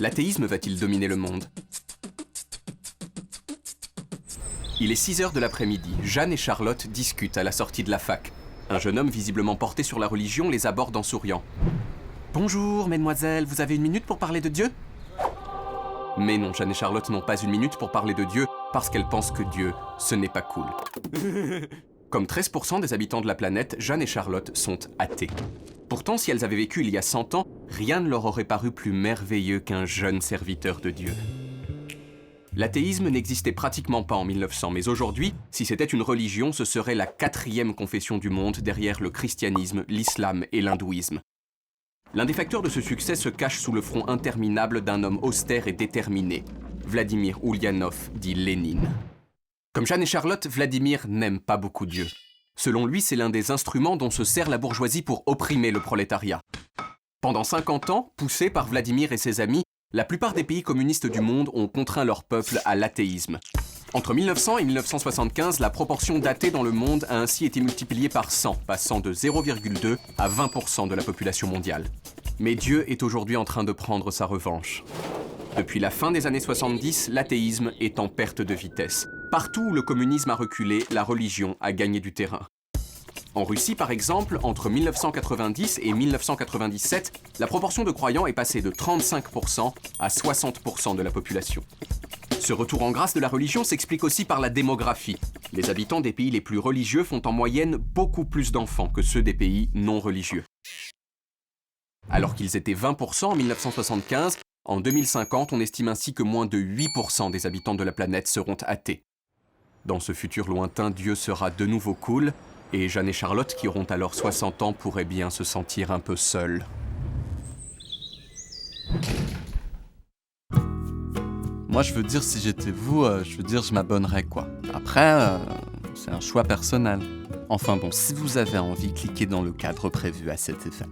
L'athéisme va-t-il dominer le monde? Il est 6 heures de l'après-midi. Jeanne et Charlotte discutent à la sortie de la fac. Un jeune homme visiblement porté sur la religion les aborde en souriant. « Bonjour, mesdemoiselles, vous avez une minute pour parler de Dieu ?» Mais non, Jeanne et Charlotte n'ont pas une minute pour parler de Dieu parce qu'elles pensent que Dieu, ce n'est pas cool. Comme 13% des habitants de la planète, Jeanne et Charlotte sont athées. Pourtant, si elles avaient vécu il y a 100 ans, rien ne leur aurait paru plus merveilleux qu'un jeune serviteur de Dieu. L'athéisme n'existait pratiquement pas en 1900, mais aujourd'hui, si c'était une religion, ce serait la 4e confession du monde derrière le christianisme, l'islam et l'hindouisme. L'un des facteurs de ce succès se cache sous le front interminable d'un homme austère et déterminé, Vladimir Ulyanov, dit Lénine. Comme Jeanne et Charlotte, Vladimir n'aime pas beaucoup Dieu. Selon lui, c'est l'un des instruments dont se sert la bourgeoisie pour opprimer le prolétariat. Pendant 50 ans, poussés par Vladimir et ses amis, la plupart des pays communistes du monde ont contraint leur peuple à l'athéisme. Entre 1900 et 1975, la proportion d'athées dans le monde a ainsi été multipliée par 100, passant de 0,2 à 20% de la population mondiale. Mais Dieu est aujourd'hui en train de prendre sa revanche. Depuis la fin des années 70, l'athéisme est en perte de vitesse. Partout où le communisme a reculé, la religion a gagné du terrain. En Russie, par exemple, entre 1990 et 1997, la proportion de croyants est passée de 35% à 60% de la population. Ce retour en grâce de la religion s'explique aussi par la démographie. Les habitants des pays les plus religieux font en moyenne beaucoup plus d'enfants que ceux des pays non religieux. Alors qu'ils étaient 20% en 1975, en 2050, on estime ainsi que moins de 8% des habitants de la planète seront athées. Dans ce futur lointain, Dieu sera de nouveau cool, et Jeanne et Charlotte, qui auront alors 60 ans, pourraient bien se sentir un peu seules. Moi, je veux dire, si j'étais vous, je m'abonnerais, quoi. Après, c'est un choix personnel. Enfin bon, si vous avez envie, cliquez dans le cadre prévu à cet effet.